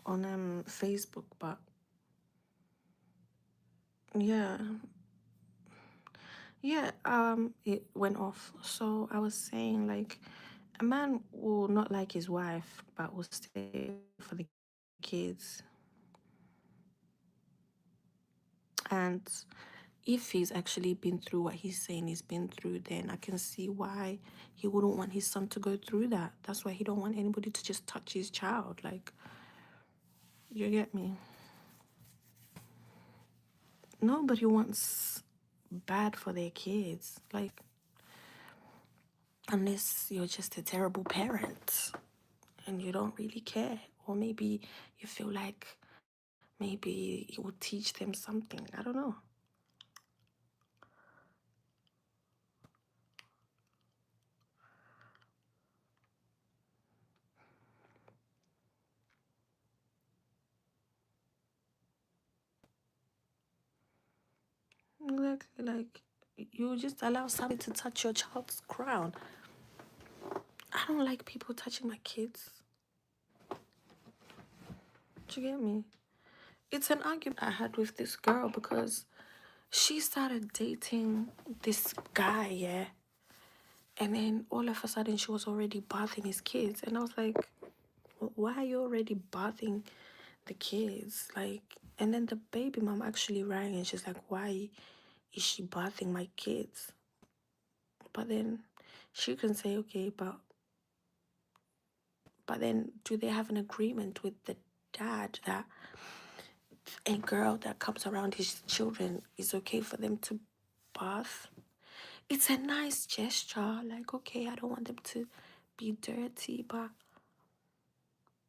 on Facebook, but yeah, yeah, it went off. So I was saying, like, a man will not like his wife, but will stay for the kids. And if he's actually been through what he's saying he's been through, then I can see why he wouldn't want his son to go through that. That's why he don't want anybody to just touch his child. Like, you get me? Nobody wants bad for their kids. Like, unless you're just a terrible parent and you don't really care. Or maybe you feel like maybe it will teach them something. I don't know. Like you just allow somebody to touch your child's crown. I don't like people touching my kids. Do you get me? It's an argument I had with this girl because she started dating this guy, yeah. And then all of a sudden she was already bathing his kids. And I was like, why are you already bathing the kids? Like, and then the baby mom actually rang and she's like, why is she bathing my kids? But then she can say, okay, but then do they have an agreement with the dad that a girl that comes around his children is okay for them to bath? It's a nice gesture. Like, okay, I don't want them to be dirty, but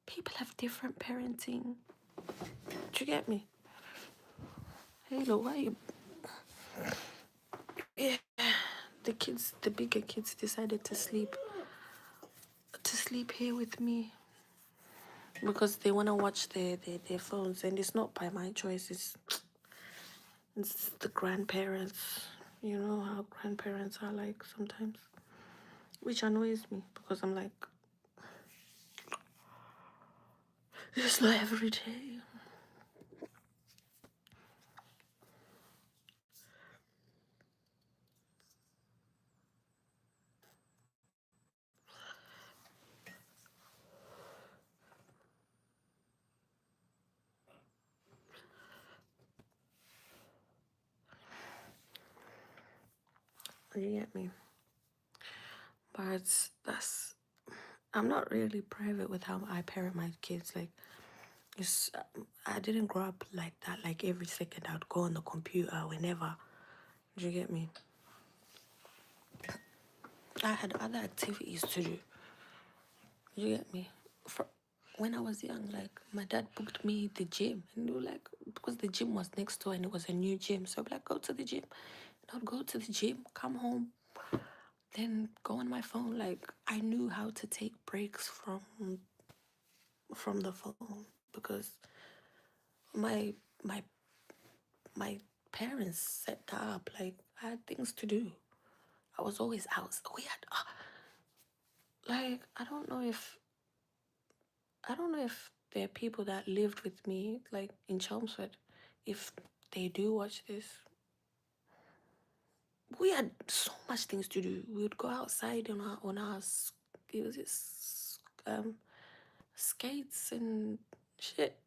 people have different parenting. Do you get me? Halo, why you? Yeah, the bigger kids decided to sleep here with me because they want to watch their phones, and it's not by my choice. It's the grandparents. You know how grandparents are like sometimes, which annoys me because I'm like, it's not every day. You get me? But I'm not really private with how I parent my kids. Like, it's I didn't grow up like that. Like every second I'd go on the computer whenever. Do you get me? I had other activities to do. You get me? For when I was young, like my dad booked me the gym, and we were like, because the gym was next door and it was a new gym, so I'd be like, go to the gym. And I'd go to the gym, come home, then go on my phone. Like I knew how to take breaks from the phone because my my my parents set that up. Like I had things to do. I was always out. We had like I don't know if there are people that lived with me, like in Chelmsford, if they do watch this. We had so much things to do. We would go outside it was this skates and shit.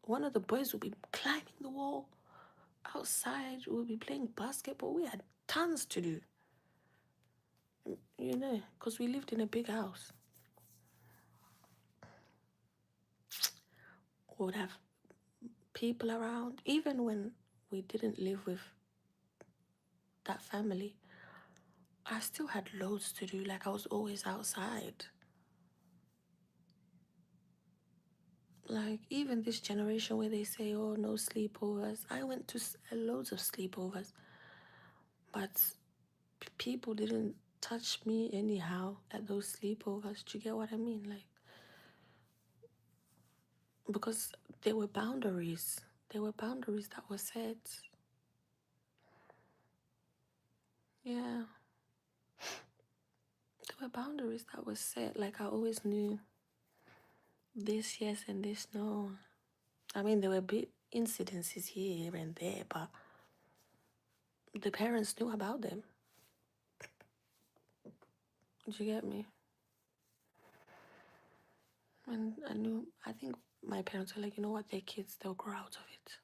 One of the boys would be climbing the wall outside. We would be playing basketball. We had tons to do, you know, because we lived in a big house. We would have people around, even when we didn't live with that family. I still had loads to do. Like I was always outside. Like even this generation where they say, "Oh, no sleepovers." I went to loads of sleepovers, but people didn't touch me anyhow at those sleepovers. Do you get what I mean? Like because there were boundaries. There were boundaries that were set. Yeah, there were boundaries that were set. Like I always knew This yes and this no. I mean, there were big incidences here and there, but the parents knew about them. Do you get me? And I think my parents were like, you know what, they're kids, they'll grow out of it.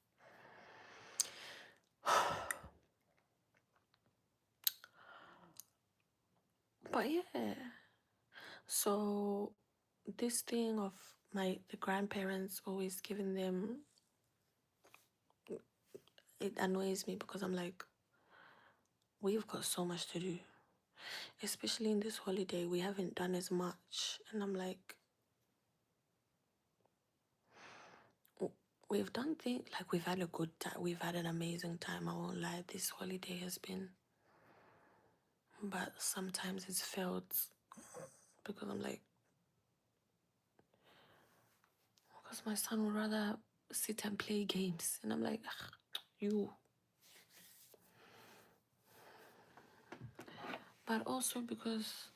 But yeah, so this thing of the grandparents always giving them, it annoys me because I'm like, we've got so much to do, especially in this holiday. We haven't done as much, and I'm like, we've done things like we've had a good time, we've had an amazing time. I won't lie, this holiday has been, but sometimes it's felt because I'm like, because my son would rather sit and play games, and I'm like, "Ugh, you." But also because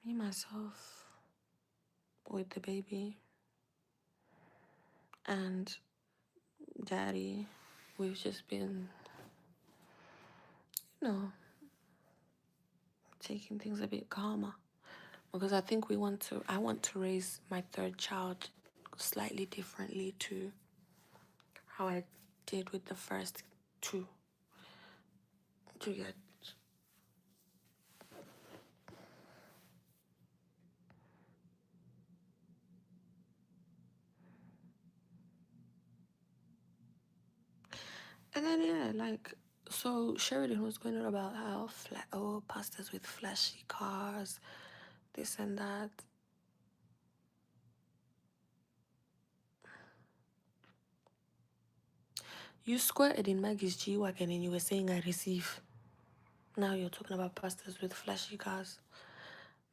me myself with the baby and daddy, we've just been, you know, taking things a bit calmer because I think I want to raise my third child slightly differently to how I did with the first two. To get, and then yeah, like, so Sheridan was going on about how pastors with flashy cars, this and that. You squirted in Maggie's G-Wagon and you were saying I receive. Now you're talking about pastors with flashy cars.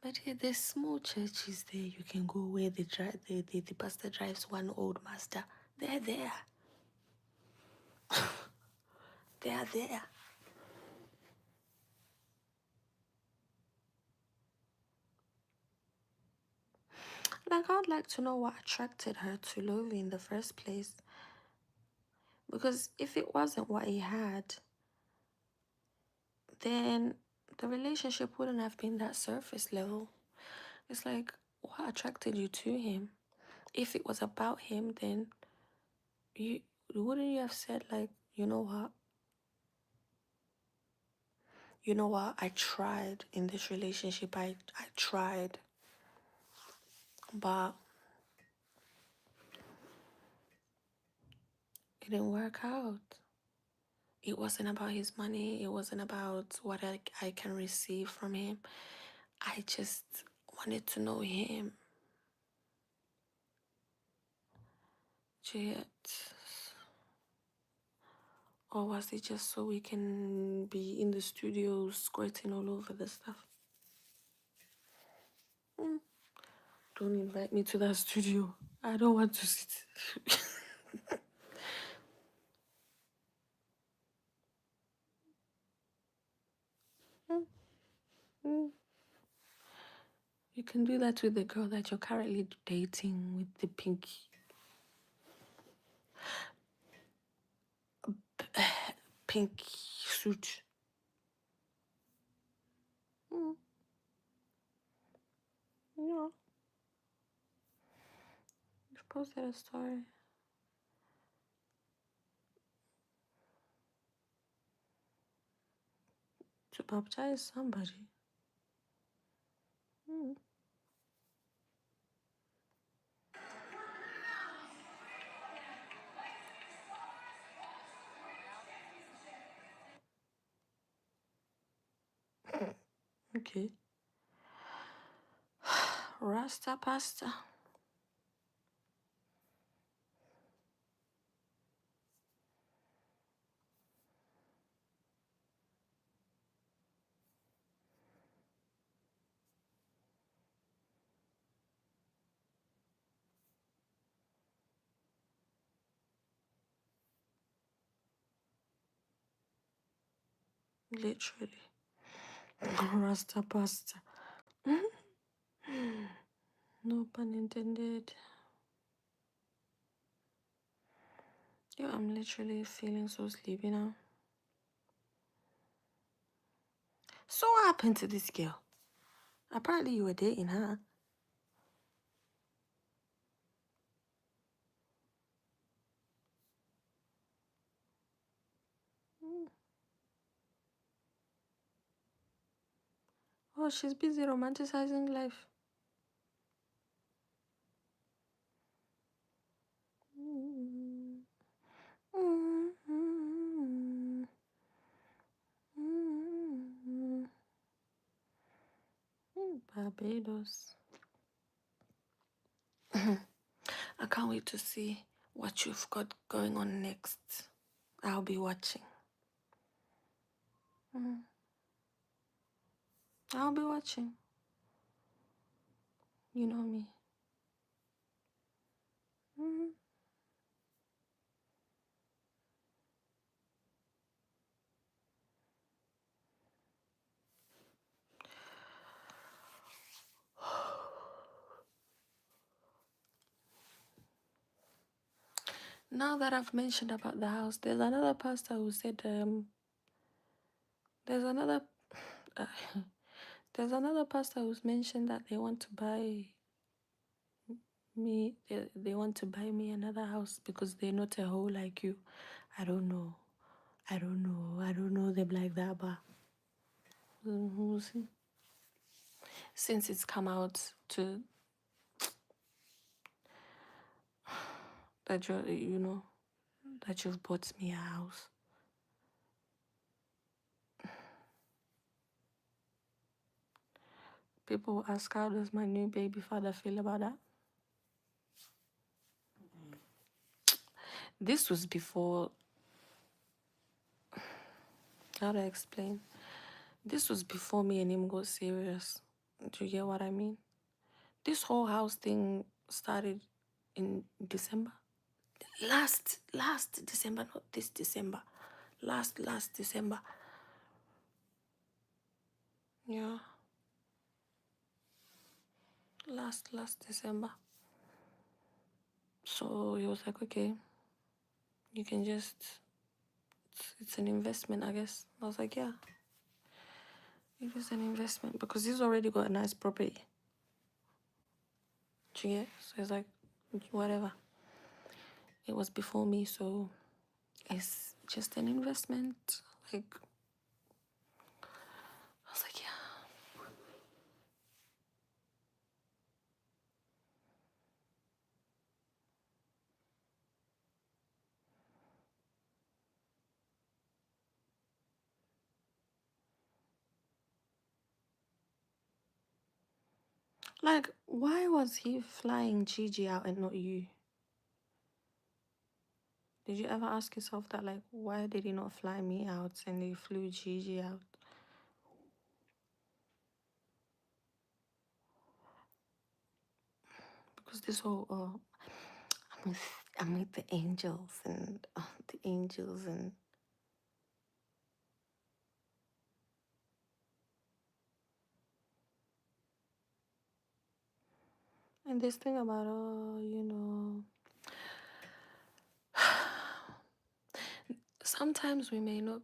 But yeah, there's small churches there you can go where the pastor drives one old master. They're there. They are there. Like, I'd like to know what attracted her to Lovi in the first place. Because if it wasn't what he had, then the relationship wouldn't have been that surface level. It's like, what attracted you to him? If it was about him, then you wouldn't you have said, like, you know what? You know what? I tried in this relationship. I tried, but it didn't work out. It wasn't about his money. It wasn't about what I can receive from him. I just wanted to know him. Yet, or was it just so we can be in the studio squirting all over the stuff? Don't invite me to that studio. I don't want to sit. You can do that with the girl that you're currently dating with the pink suit. Yeah. You've posted a story. To baptize somebody. Okay. Rasta pasta. Literally. Rasta pasta. No pun intended. Yo, I'm literally feeling so sleepy now. So what happened to this girl? Apparently you were dating her. Mm. Oh, she's busy romanticizing life. Mm. Mm. Mm. Barbados. I can't wait to see what you've got going on next. I'll be watching. I'll be watching. You know me. Now that I've mentioned about the house, there's another pastor who said, there's another, uh, there's another pastor who's mentioned that they want to buy me, they want to buy me another house because they're not a hoe like you. I don't know. I don't know them like that, but we'll see. Since it's come out to that that you've bought me a house. People ask, how does my new baby father feel about that? This was before, how do I explain? This was before me and him got serious. Do you get what I mean? This whole house thing started in December. Last December, not this December. Last December. Yeah. Last December. So he was like, okay, you can just, it's an investment, I guess. I was like, yeah, it is an investment because he's already got a nice property. Do you get? So he's like, whatever. It was before me, so it's just an investment. Like, I was like, yeah. Like, why was he flying Gigi out and not you? Did you ever ask yourself that? Like, why did he not fly me out and he flew Gigi out? Because this whole, I'm with the angels and the angels and this thing about, sometimes we may not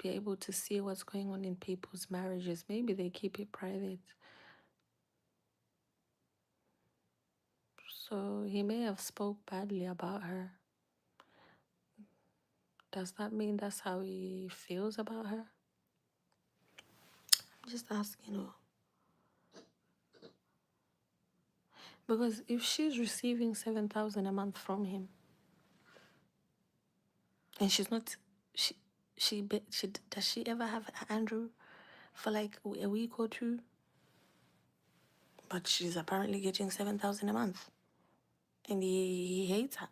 be able to see what's going on in people's marriages. Maybe they keep it private. So he may have spoke badly about her. Does that mean that's how he feels about her? I'm just asking her. Because if she's receiving 7,000 a month from him, and she's not, she does she ever have Andrew for like a week or two? But she's apparently getting 7,000 a month, and he hates her.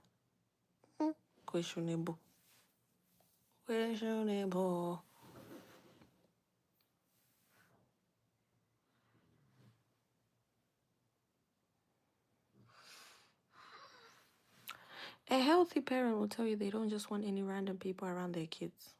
Questionable. Questionable. A healthy parent will tell you they don't just want any random people around their kids.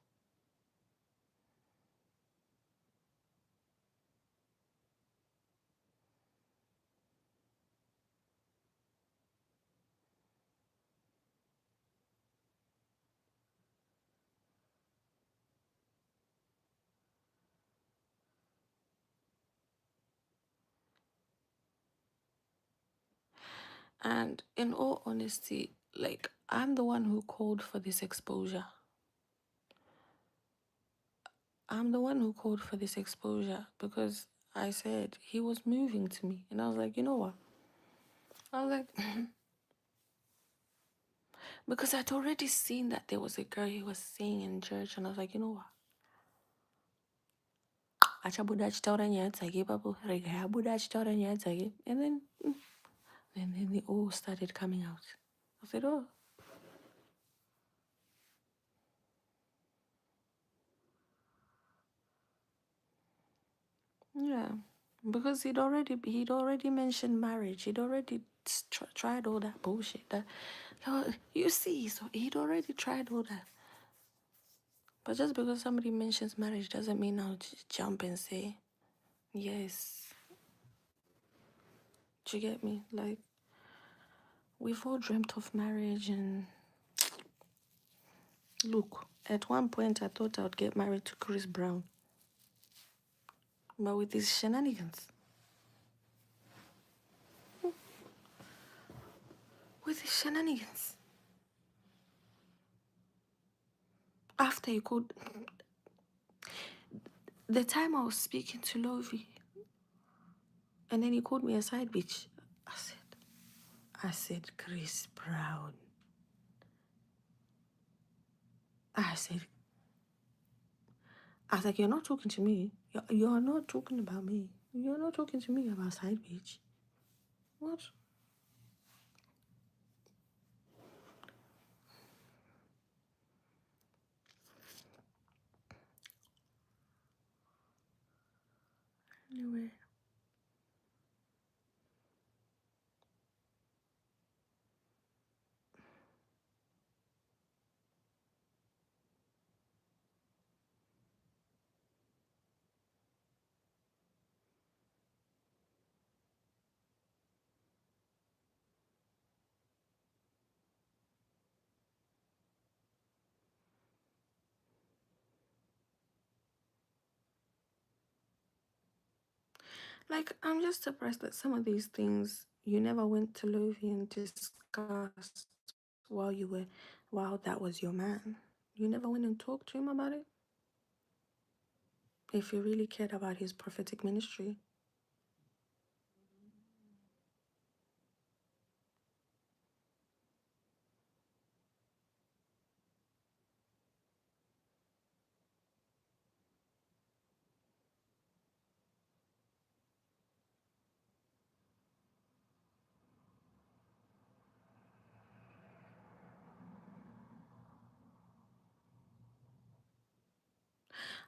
And in all honesty, like, I'm the one who called for this exposure. I'm the one who called for this exposure because I said he was moving to me. And I was like, you know what? I was like, because I'd already seen that there was a girl he was seeing in church. And I was like, you know what? And then they all started coming out. I said, oh. Yeah, because he'd already mentioned marriage. He'd already tried all that bullshit. That, oh, you see, so he'd already tried all that. But just because somebody mentions marriage doesn't mean I'll just jump and say yes. Do you get me? Like, we've all dreamt of marriage, and look, at one point I thought I would get married to Chris Brown, but with his shenanigans, after he could, the time I was speaking to Lovey, and then he called me a side bitch. I said, Chris Brown. I said, like, you're not talking to me. You're not talking about me. You're not talking to me about side bitch. What? Anyway. Like, I'm just surprised that some of these things you never went to Lovey and discussed while that was your man. You never went and talked to him about it? If you really cared about his prophetic ministry.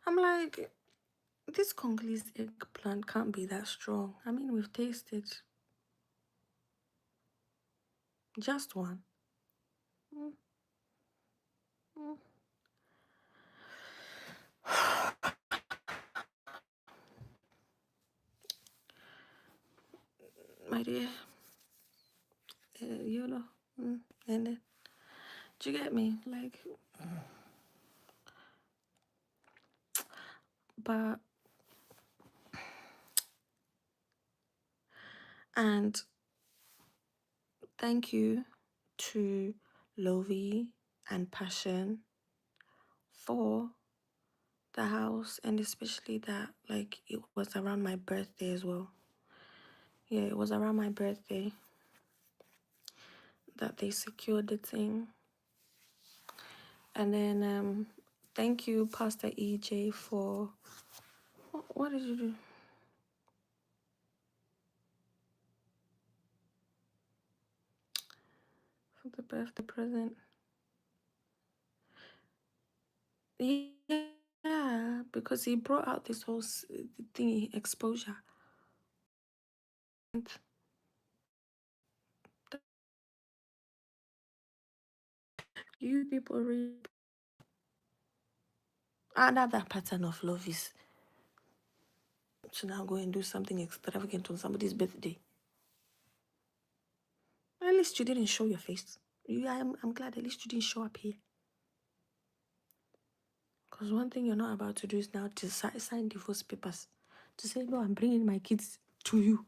I'm like, this Congolese eggplant can't be that strong. I mean, we've tasted just one. Mm, mm. My dear, you know, and then, do you get me? Like, but, and thank you to Lovey and Passion for the house, and especially that, like, it was around my birthday as well. Yeah, it was around my birthday that they secured the thing. And then thank you, Pastor EJ, for what did you do? For the birthday present. Yeah, because he brought out this whole thingy exposure. And you people really another pattern of love is to now go and do something extravagant on somebody's birthday. At least you didn't show your face. I'm glad at least you didn't show up here. Because one thing you're not about to do is now to sign divorce papers. To say, no, I'm bringing my kids to you.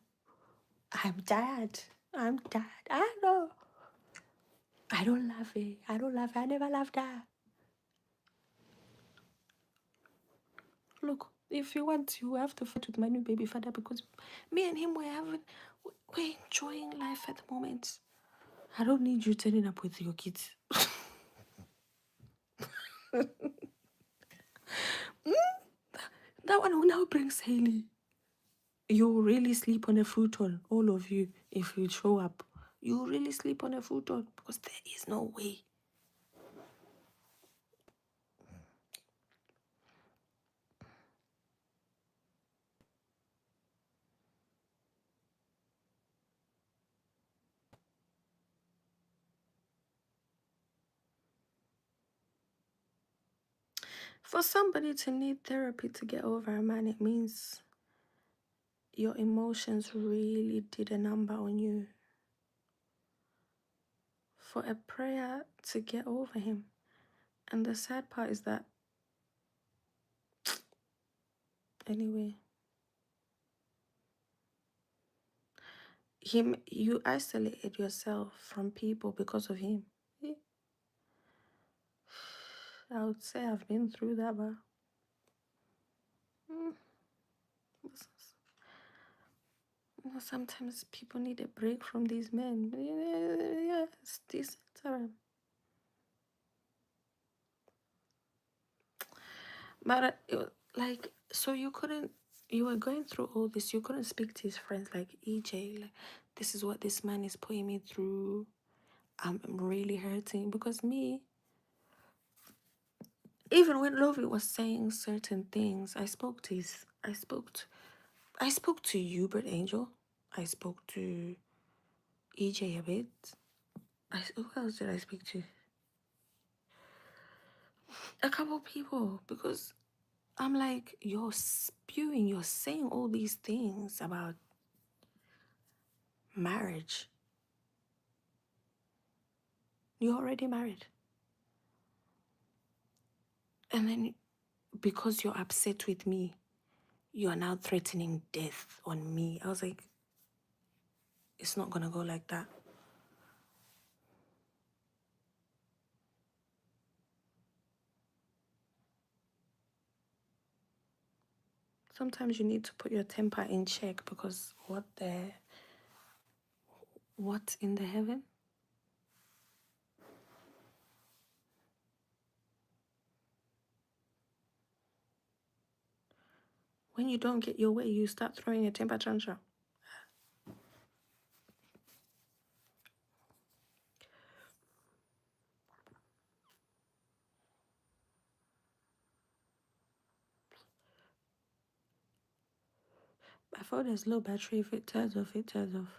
I'm tired. I'm dad. I know. I don't love it. I don't love it. I never loved that. Look, if you want, you have to fight with my new baby father because me and him we're enjoying life at the moment. I don't need you turning up with your kids. That one will now brings Haley. You really sleep on a futon, all of you, if you show up. You really sleep on a futon because there is no way. For somebody to need therapy to get over a man, it means your emotions really did a number on you. For a prayer to get over him. And the sad part is that, anyway, you isolated yourself from people because of him. I would say I've been through that, but sometimes people need a break from these men. Yeah, it's decent. But like, so you were going through all this. You couldn't speak to his friends like EJ. Like, this is what this man is putting me through. I'm really hurting because me. Even when Lovey was saying certain things, I spoke to Hubert Angel. I spoke to EJ a bit. Who else did I speak to? A couple people, because I'm like, you're saying all these things about marriage. You're already married. And then because you're upset with me, you are now threatening death on me. I was like, it's not gonna go like that. Sometimes you need to put your temper in check because what in the heaven? When you don't get your way, you start throwing a temper tantrum. My phone has low battery. If it turns off, it turns off.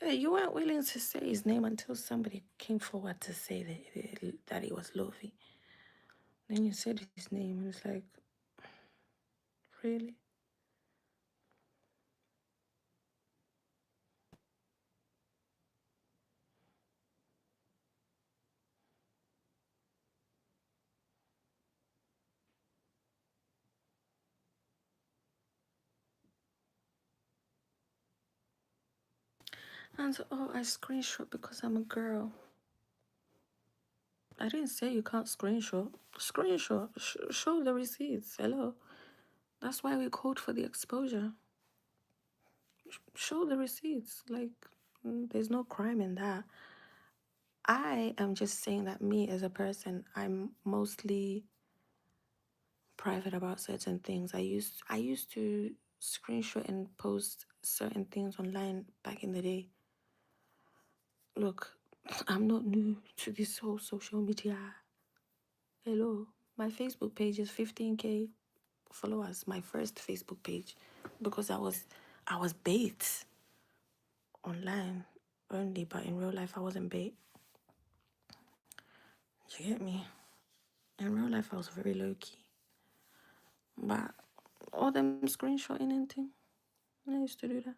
Yeah, you weren't willing to say his name until somebody came forward to say that it was Lofi. Then you said his name, and it's like, really? And so, I screenshot because I'm a girl. I didn't say you can't screenshot. Screenshot. Show the receipts. Hello. That's why we called for the exposure. Show the receipts. Like, there's no crime in that. I am just saying that me as a person, I'm mostly private about certain things. I used to screenshot and post certain things online back in the day. Look, I'm not new to this whole social media. Hello, my Facebook page is 15K followers. My first Facebook page, because I was bait online only, but in real life I wasn't bait. You get me? In real life, I was very low key. But all them screenshotting and thing, I used to do that.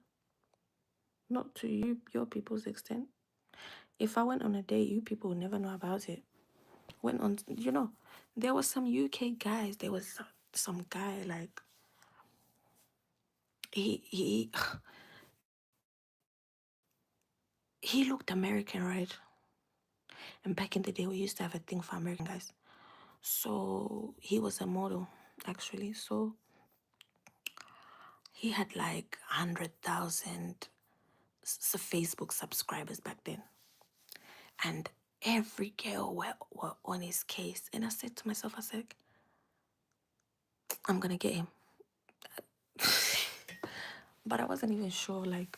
Not to your people's extent. If I went on a date, you people would never know about it. Went on, there was some UK guys. There was some guy like he he looked American, right? And back in the day, we used to have a thing for American guys. So he was a model, actually. So he had like 100,000 Facebook subscribers back then. And every girl were on his case. And I said to myself, I said, I'm going to get him. But I wasn't even sure, like,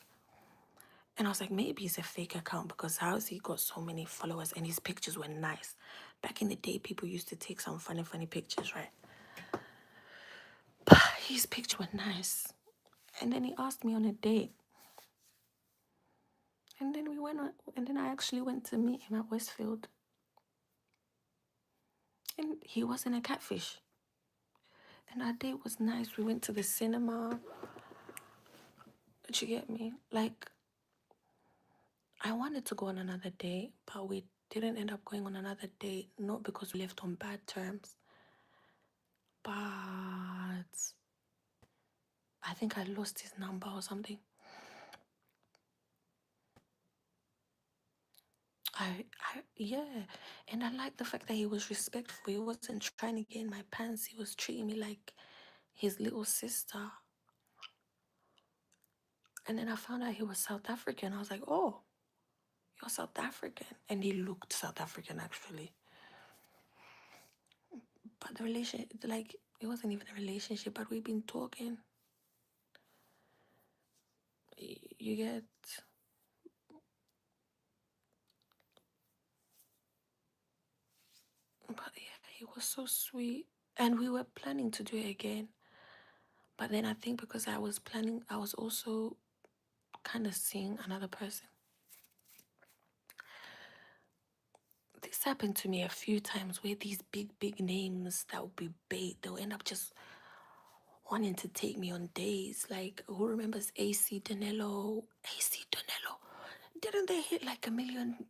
and I was like, maybe it's a fake account because how has he got so many followers and his pictures were nice? Back in the day, people used to take some funny pictures, right? But his pictures were nice. And then he asked me on a date. And then we went on, and then I actually went to meet him at Westfield. And he wasn't a catfish. And our date was nice. We went to the cinema. Did you get me? Like, I wanted to go on another date, but we didn't end up going on another date, not because we left on bad terms, but I think I lost his number or something. Yeah, and I like the fact that he was respectful. He wasn't trying to get in my pants. He was treating me like his little sister. And then I found out he was South African. I was like, oh, you're South African. And he looked South African, actually. But the relationship, like, it wasn't even a relationship, but we've been talking. You get... But yeah, he was so sweet. And we were planning to do it again. But then I think because I was also kind of seeing another person. This happened to me a few times where these big names that would be bait, they'll end up just wanting to take me on dates. Like, who remembers AC Danilo? AC Danilo. Didn't they hit like 1 million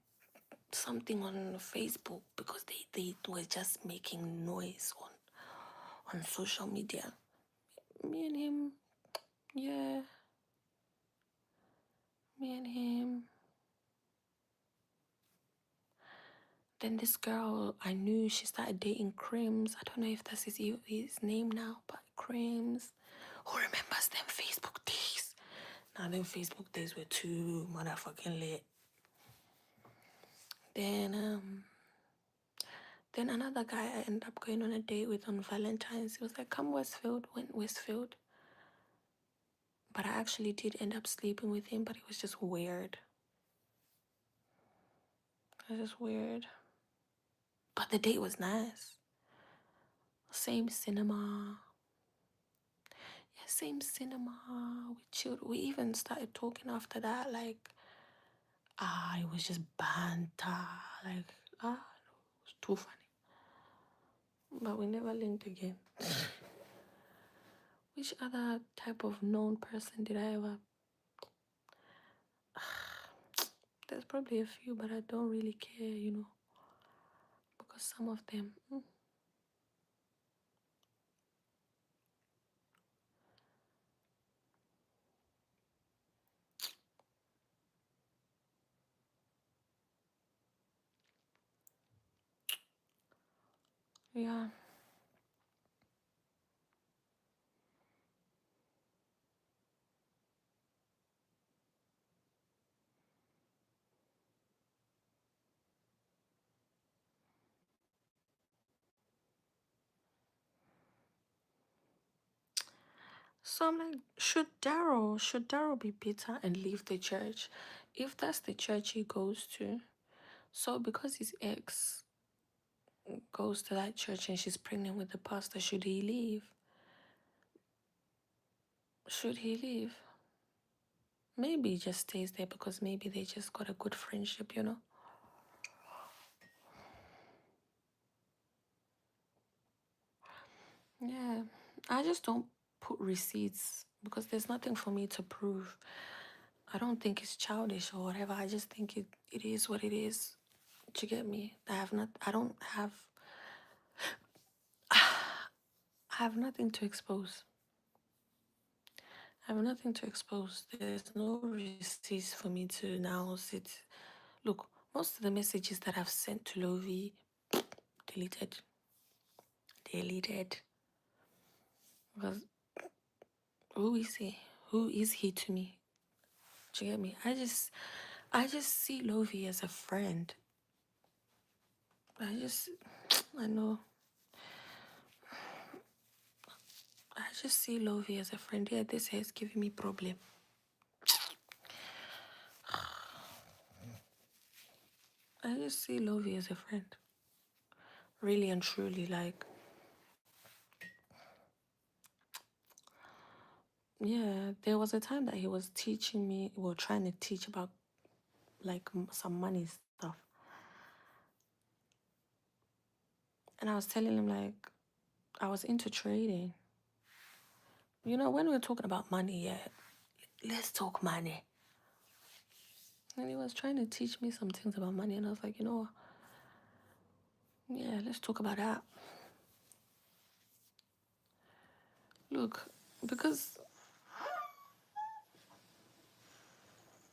something on Facebook because they were just making noise on social media? Me and him, yeah. Me and him. Then this girl I knew, she started dating Crims. I don't know if that's his name now, but Crims. Who remembers them Facebook days? Now them Facebook days were too motherfucking lit. Then another guy I ended up going on a date with on Valentine's. He was like, come Westfield. Went Westfield. But I actually did end up sleeping with him, but it was just weird. It was just weird. But the date was nice. Same cinema. Yeah, same cinema. We chilled. We even started talking after that. Like, it was just banter. Like, it was too funny. But we never linked again. Which other type of known person did I ever... There's probably a few, but I don't really care, because some of them... Yeah. So I'm like, should Daryl be bitter and leave the church? If that's the church he goes to, so because his ex goes to that church and she's pregnant with the pastor, should he leave? Should he leave? Maybe he just stays there because maybe they just got a good friendship, Yeah, I just don't put receipts because there's nothing for me to prove. I don't think it's childish or whatever. I just think it is what it is. Do you get me? I don't have I have nothing to expose. I have nothing to expose. There's no receipts for me to now sit. Look, most of the messages that I've sent to Lovie, deleted. Deleted. Because who is he? Who is he to me? Do you get me? I just see Lovie as a friend. I know. I just see Lovie as a friend. Yeah, this is giving me problem. I just see Lovie as a friend. Really and truly, like, yeah, there was a time that he was teaching me, well, trying to teach about like some money stuff. And I was telling him, like, I was into trading. You know, when we're talking about money, yeah, let's talk money. And he was trying to teach me some things about money. And I was like, you know, yeah, let's talk about that. Look, because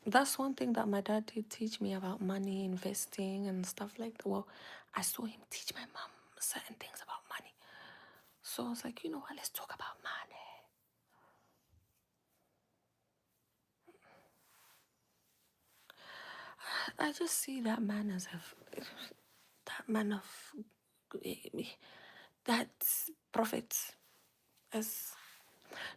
that's one thing that my dad did teach me about money, investing, and stuff like that. Well, I saw him teach my mom certain things about money. So I was like, you know what, let's talk about money. I just see that man as that man of that prophet as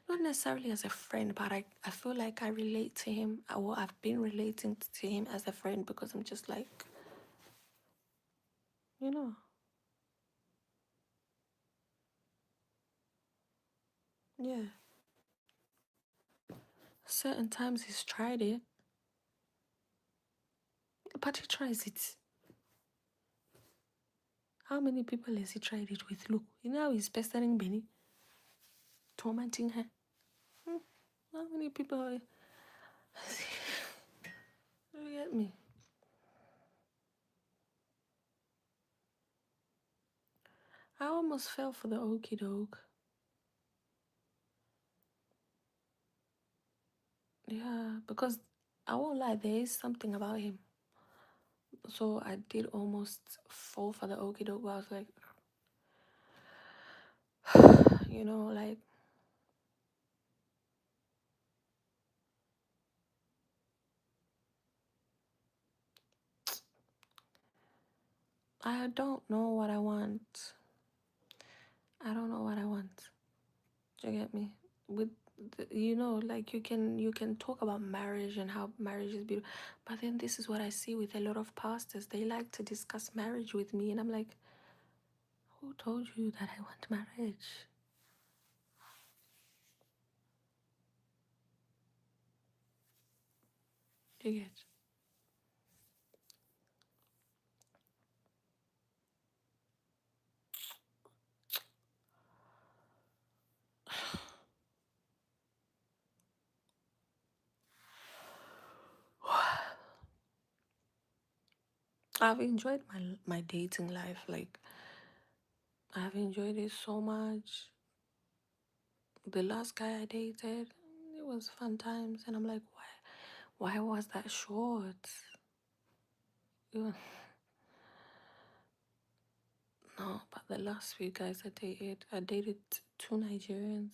not necessarily as a friend, but I feel like I relate to him, or I've been relating to him as a friend because I'm just like, you know, yeah. Certain times he's tried it, but he tries it. How many people has he tried it with? Look, you know how he's pestering Benny, tormenting her. How many people? You get me? I almost fell for the okie doke. Yeah, because I won't lie, there is something about him. So I did almost fall for the okie doke. But I was like, you know, like, I don't know what I want. I don't know what I want. Do you get me? With you know, like you can talk about marriage and how marriage is beautiful, but then this is what I see with a lot of pastors. They like to discuss marriage with me, and I'm like, who told you that I want marriage? Do you get? I've enjoyed my dating life. Like, I've enjoyed it so much. The last guy I dated, it was fun times, and I'm like, why was that short? Yeah. No, but the last few guys I dated two Nigerians,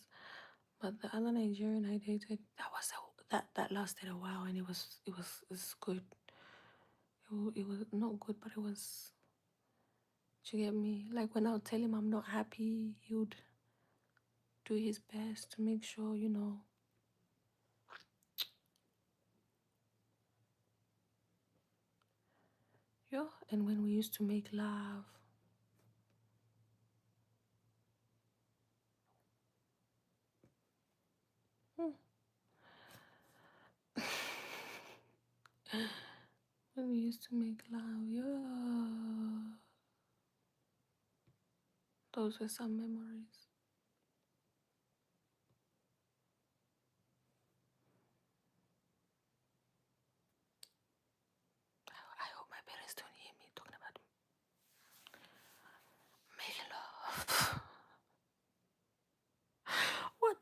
but the other Nigerian I dated, that lasted a while, and it's good. It was not good, but it was. Do you get me? Like when I would tell him I'm not happy, he would do his best to make sure, you know. Yeah, and when we used to make love, hmm, when we used to make love, yeah, those were some memories.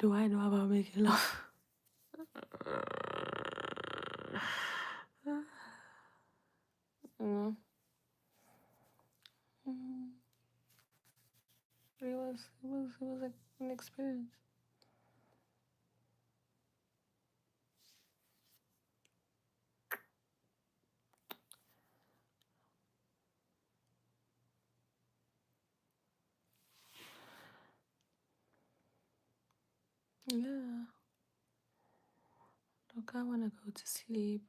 do I know about making love? Mm. Mm. It was like an experience. Yeah. Look, I wanna go to sleep.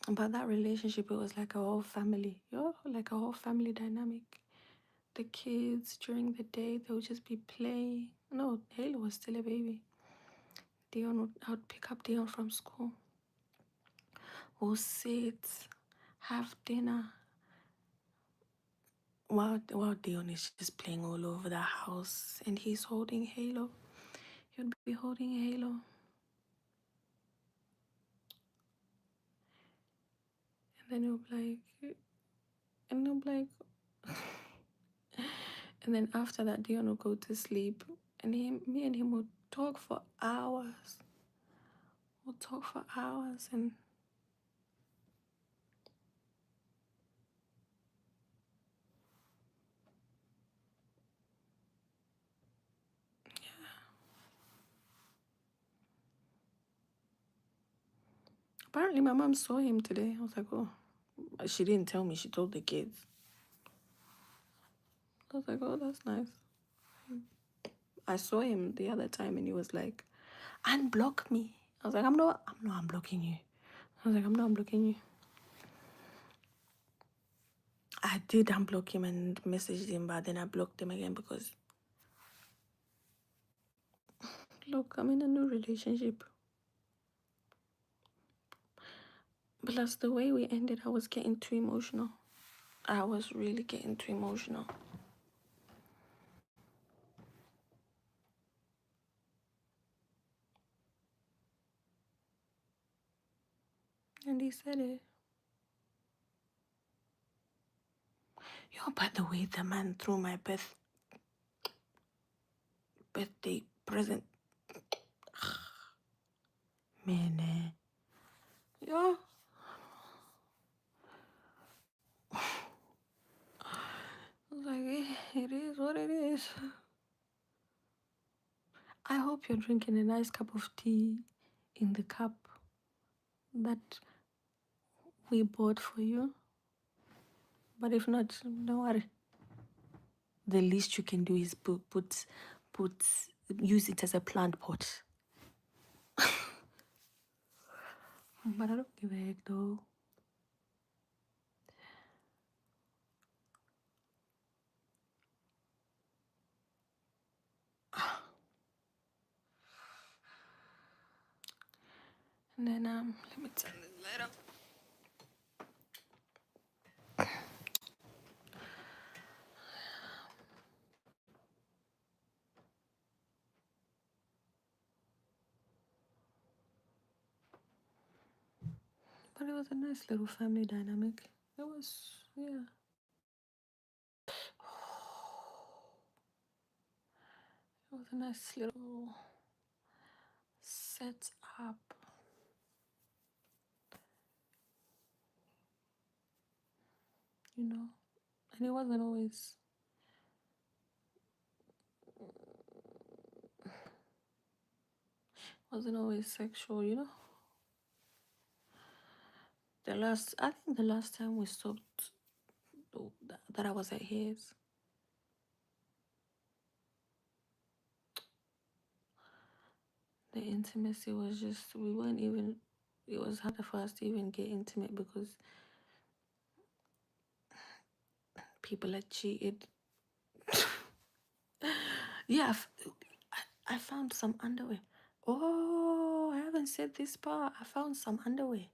But that relationship, it was like a whole family. Like a whole family dynamic. The kids during the day, they would just be playing. No, Halo was still a baby. I would pick up Dion from school. We'll sit, have dinner. While Dion is just playing all over the house and he's holding Halo. He would be holding Halo. And then he'll be like, and then after that, Dion will go to sleep. And me and him would talk for hours. We'll talk for hours and apparently my mom saw him today. I was like, oh, she didn't tell me. She told the kids. I was like, oh, that's nice. I saw him the other time and he was like, unblock me. I was like, I'm not unblocking you. I was like, I'm not unblocking you. I did unblock him and messaged him, but then I blocked him again because, look, I'm in a new relationship. Plus, the way we ended, I was getting too emotional. I was really getting too emotional. And he said it. Yo, by the way, the man threw my birthday present. Man, yo. I was like, it is what it is. I hope you're drinking a nice cup of tea in the cup that we bought for you. But if not, don't worry. The least you can do is use it as a plant pot. But I don't give a heck though. And then let me turn this light up. But it was a nice little family dynamic. It was, yeah. It was a nice little set up. You know, and it wasn't always sexual, you know. I think the last time we stopped, that I was at his, the intimacy was just, we weren't even, it was harder for us to even get intimate because people had cheated. Yeah, I found some underwear. Oh, I haven't said this part. I found some underwear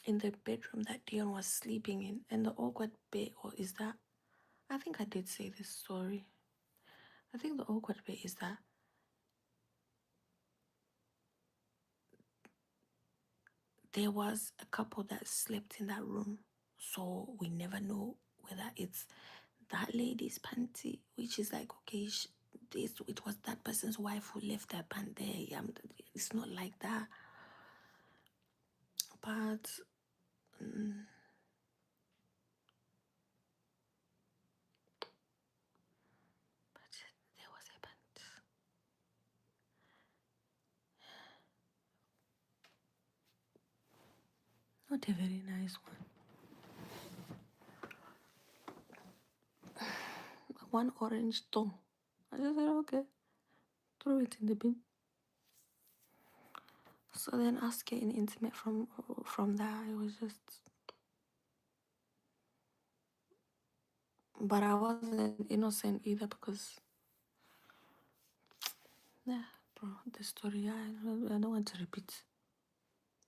in the bedroom that Dion was sleeping in the awkward bit. Or is that? I think I did say this story. I think the awkward bit is that there was a couple that slept in that room. So we never know whether it's that lady's panty, which is like, okay, it was that person's wife who left her pant there. Yeah, it's not like that. But but there was a pant. Not a very nice one. One orange tongue. I just said, okay, throw it in the bin. So then us getting intimate from that, it was just. But I wasn't innocent either because, yeah, bro, the story, I don't want to repeat.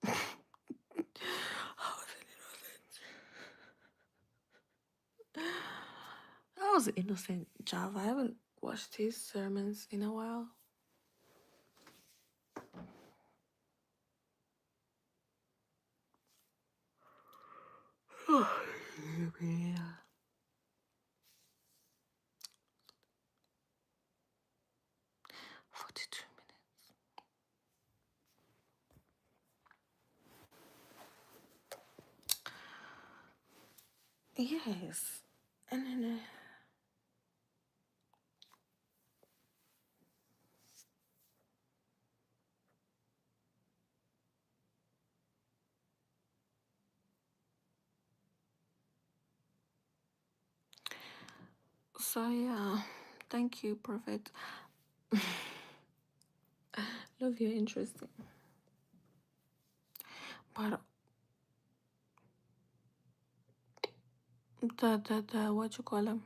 I wasn't innocent. I was innocent, Java. I haven't watched his sermons in a while. Yeah. 42 minutes. Yes. And then so yeah, thank you, Prophet. Love your interesting. But the what you call him?